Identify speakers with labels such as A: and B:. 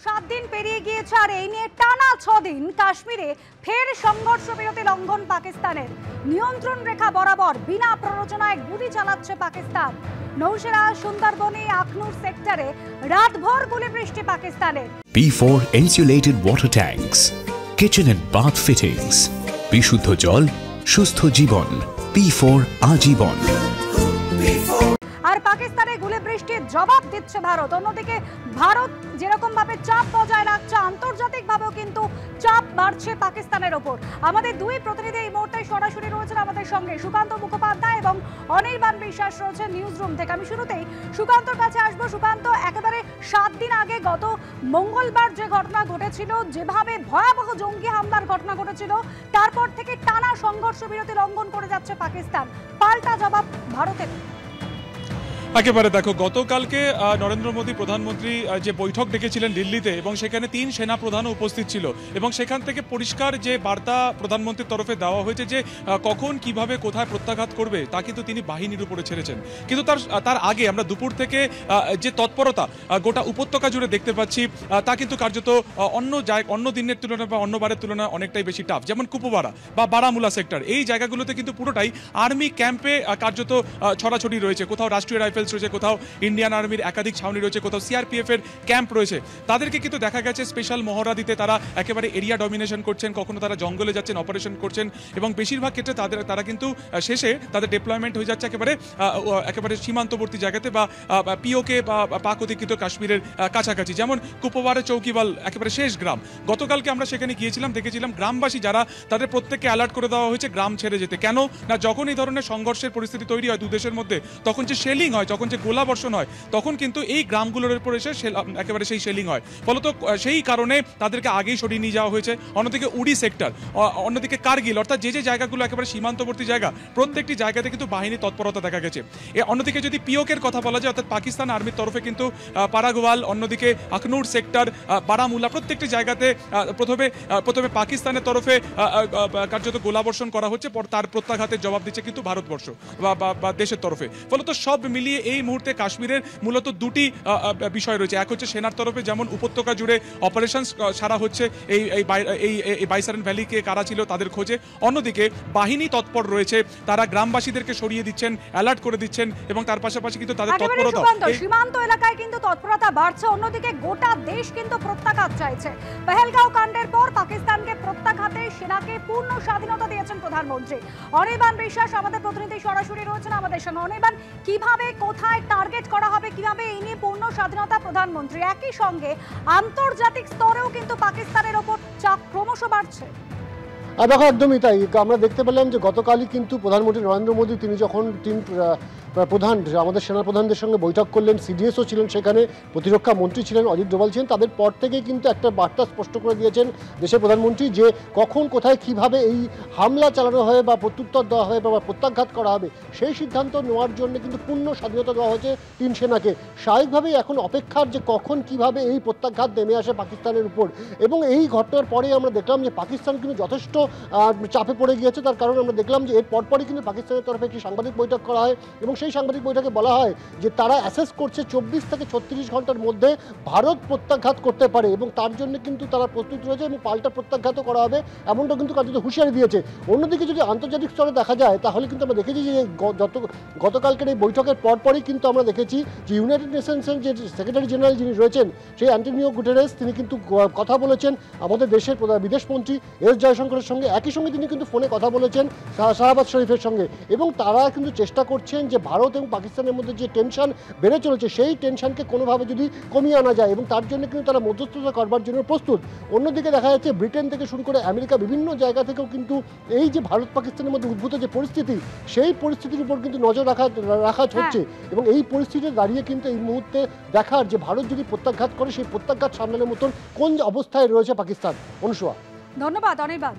A: 7 দিন পেরিয়ে গিয়েছে আর এই নিয়ে টানা 6 দিন কাশ্মীরে ফের সংঘর্ষ বিরতি লঙ্ঘন পাকিস্তানের। নিয়ন্ত্রণ রেখা বরাবর বিনা প্ররোচনায় গুলি চালাচ্ছে পাকিস্তান। নৌশেরা সুন্দরবনে আখনুর সেক্টরে রাতভর গুলি বৃষ্টি পাকিস্তানের।
B: P4 insulated water tanks, kitchen and bath fittings, বিশুদ্ধ জল, সুস্থ জীবন, P4 আজীবন।
A: আর পাকিস্তানে গুলি বৃষ্টির জবাব দিচ্ছে ভারত। অন্যদিকে ভারত যেরকম ভাবে চাপ বজায় রাখছে, আন্তর্জাতিক ভাবেও কিন্তু চাপ বাড়ছে পাকিস্তানের ওপর। আমাদের দুই প্রতিনিধি এই মুহূর্তে সরাসরি রয়েছেন আমাদের সঙ্গে, সুকান্ত মুখোপাধ্যায় এবং অনির্বাণ বিশ্বাস রয়েছেন নিউজ রুম থেকে। আমি শুরুতেই সুকান্তর কাছে আসবো। সুকান্ত, একেবারে 7 দিন আগে গত মঙ্গলবার যে ঘটনা ঘটেছিল, যেভাবে ভয়াবহ জঙ্গি হামলার ঘটনা ঘটেছিল, তারপর থেকে টানা সংঘর্ষ বিরতি লঙ্ঘন করে যাচ্ছে পাকিস্তান। পাল্টা জবাব ভারতের।
C: একেবারে দেখো, গতকালকে নরেন্দ্র মোদী প্রধানমন্ত্রী যে বৈঠক ডেকেছিলেন দিল্লিতে, এবং সেখানে 3 সেনা প্রধানও উপস্থিত ছিল, এবং সেখান থেকে পরিষ্কার যে বার্তা প্রধানমন্ত্রীর তরফে দেওয়া হয়েছে যে কখন কিভাবে কোথায় প্রত্যাঘাত করবে তা কিন্তু তিনি বাহিনীর উপরে ছেড়েছেন। কিন্তু তার আগে আমরা দুপুর থেকে যে তৎপরতা গোটা উপত্যকা জুড়ে দেখতে পাচ্ছি, তা কিন্তু কার্যত অন্য দিনের তুলনায় বা অন্যবারের তুলনায় অনেকটাই বেশি টাফ। যেমন কুপওয়ারা বা বারামুলা সেক্টর, এই জায়গাগুলোতে কিন্তু পুরোটাই আর্মি ক্যাম্পে কার্যত ছড়াছড়ি রয়েছে। কোথাও রাষ্ট্রীয় রাইফেল রয়েছে, কোথাও ইন্ডিয়ান আর্মির একাধিক ছাউনি রয়েছে, কোথাও সিআরপিএফ এর ক্যাম্প রয়েছে। তাদেরকে কিন্তু দেখা গেছে স্পেশাল মহড়া দিতে তারা একেবারে এরিয়া ডমিনেশন করছেন, কখনো তারা জঙ্গলে যাচ্ছেন, অপারেশন করছেন, এবং বেশিরভাগ ক্ষেত্রে তারা কিন্তু শেষে তাদের ডিপ্লয়মেন্ট হয়ে যাচ্ছে একেবারে সীমান্তবর্তী জায়গাতে বা পিওকে বা পাক অধিকৃত কাশ্মীরের কাছাকাছি। যেমন কুপওয়ারা চৌকিবাল একেবারে শেষ গ্রাম। গতকালকে আমরা সেখানে গিয়েছিলাম, দেখেছিলাম গ্রামবাসী যারা, তাদের প্রত্যেককে অ্যালার্ট করে দেওয়া হয়েছে গ্রাম ছেড়ে যেতে। কেন না, যখন এই ধরনের সংঘর্ষের পরিস্থিতি তৈরি হয় দু দেশের মধ্যে, তখন যে শেলিং হয়, যখন যে গোলাবর্ষণ হয়, তখন কিন্তু এই গ্রামগুলোর উপর এসে একেবারে সেই শেলিং হয়। ফলত সেই কারণে তাদেরকে আগেই সরিয়ে নিয়ে যাওয়া হয়েছে। অন্যদিকে উড়ি সেক্টর, অন্যদিকে কার্গিল, অর্থাৎ যে জায়গাগুলো একেবারে সীমান্তবর্তী জায়গা, প্রত্যেকটি জায়গাতে কিন্তু বাহিনী তৎপরতা দেখা গেছে। অন্যদিকে যদি পিওকের কথা বলা যায়, অর্থাৎ পাকিস্তান আর্মির তরফে কিন্তু পারাগওয়াল, অন্যদিকে আখনুর সেক্টর, বারামুলা, প্রত্যেকটি জায়গাতে প্রথমে পাকিস্তানের তরফে কার্যত গোলাবর্ষণ করা হচ্ছে, তার প্রত্যাঘাতের জবাব দিচ্ছে কিন্তু ভারতবর্ষ বা দেশের তরফে। ফলত সব মিলিয়ে এই মুহূর্তে কাশ্মীরের মূলত দুটি বিষয় রয়েছে। এক হচ্ছে সেনার তরফে যেমন উপত্যকা জুড়ে অপারেশন সারা হচ্ছে, এই বাইসারেন ভ্যালিকে কারা ছিল তাদের খোঁজে। অন্যদিকে বাহিনী তৎপর রয়েছে, তারা গ্রামবাসীদেরকে সরিয়ে দিচ্ছেন, অ্যালার্ট করে দিচ্ছেন, এবং তার পাশাপাশি কিন্তু তাদের তৎপরতা
A: সীমান্ত এলাকায় কিন্তু তৎপরতা বাড়ছে। অন্যদিকে গোটা দেশ কিন্তু প্রত্যাঘাত চাইছে। পেহেলগাঁও কাণ্ডের পর পাকিস্তানকে প্রত্যাঘাতে সেনাকে পূর্ণ স্বাধীনতা দিয়েছেন প্রধানমন্ত্রী। অনির্বাণ বিশ্বাস আমাদের প্রতিনিধি সরাসরি রয়েছেন আমাদের সঙ্গে। অনির্বাণ, কিভাবে কোথায় টার্গেট করা হবে, কিভাবে এই নিয়ে পূর্ণ স্বাধীনতা প্রধানমন্ত্রী, একই সঙ্গে আন্তর্জাতিক স্তরেও কিন্তু পাকিস্তানের ওপর চাপ ক্রমশ বাড়ছে।
D: দেখো, একদমই তাই। আমরা দেখতে পেলাম যে গতকালই কিন্তু প্রধানমন্ত্রী নরেন্দ্র মোদী তিনি যখন প্রধান আমাদের সেনাপ্রধানদের সঙ্গে বৈঠক করলেন, সিডিএসও ছিলেন সেখানে, প্রতিরক্ষা মন্ত্রী ছিলেন, অজিত ডোভাল ছিলেন, তাদের পর থেকেই কিন্তু একটা বার্তা স্পষ্ট করে দিয়েছেন দেশের প্রধানমন্ত্রী যে কখন কোথায় কিভাবে এই হামলা চালানো হবে বা প্রত্যুত্তর দেওয়া হবে বা প্রত্যাঘাত করা হবে, সেই সিদ্ধান্ত নেওয়ার জন্য কিন্তু পূর্ণ স্বাধীনতা দেওয়া হয়েছে 3 সেনাকে। স্বাভাবিকভাবেই এখন অপেক্ষার যে কখন কিভাবে এই প্রত্যাঘাত নেমে আসে পাকিস্তানের উপর। এবং এই ঘটনার পরে আমরা দেখলাম যে পাকিস্তান কিন্তু যথেষ্ট চাপে পড়ে গিয়েছে। তার কারণ আমরা দেখলাম যে এর পরপরই কিন্তু পাকিস্তানের তরফে একটি সাংবাদিক বৈঠক করা হয়, এবং সেই সাংবাদিক বৈঠকে বলা হয় যে তারা অ্যাসেস করছে 24 থেকে 36 ঘন্টার মধ্যে ভারত প্রত্যাঘাত করতে পারে, এবং তার জন্য কিন্তু তারা প্রস্তুত রয়েছে এবং পাল্টা প্রত্যাঘাতও করা হবে, এমনটা কিন্তু কার্যত হুঁশিয়ারি দিয়েছে। অন্যদিকে যদি আন্তর্জাতিক স্তরে দেখা যায়, তাহলে কিন্তু আমরা দেখেছি যে গতকালকের এই বৈঠকের পরপরই কিন্তু আমরা দেখেছি যে ইউনাইটেড নেশনসের যে সেক্রেটারি জেনারেল যিনি রয়েছেন, সেই অ্যান্টোনিও গুটেরেস, তিনি কিন্তু কথা বলেছেন আমাদের দেশের বিদেশমন্ত্রী এস জয়শঙ্করের সঙ্গে। একই সঙ্গে তিনি কিন্তু ফোনে কথা বলেছেন শাহবাজ শরীফের সঙ্গে, এবং তারা কিন্তু চেষ্টা করছেন যে ভারত এবং পাকিস্তানের মধ্যে যে টেনশন বেড়ে চলেছে, সেই টেনশনকে কোনোভাবে যদি কমিয়ে আনা যায়, এবং তার জন্য কিন্তু তারা মধ্যস্থতা করবার জন্য প্রস্তুত। অন্যদিকে দেখা যাচ্ছে ব্রিটেন থেকে শুরু করে আমেরিকা, বিভিন্ন জায়গা থেকেও কিন্তু এই যে ভারত পাকিস্তানের মধ্যে উদ্ভূত যে পরিস্থিতি, সেই পরিস্থিতির উপর কিন্তু নজর রাখা হচ্ছে, এবং এই পরিস্থিতিতে দাঁড়িয়ে কিন্তু এই মুহূর্তে দেখার যে ভারত যদি প্রত্যাঘাত করে, সেই প্রত্যাঘাত সামলানোর মতন কোন অবস্থায় রয়েছে পাকিস্তান। অনুসুয়া,
A: ধন্যবাদ অনির্বাণ।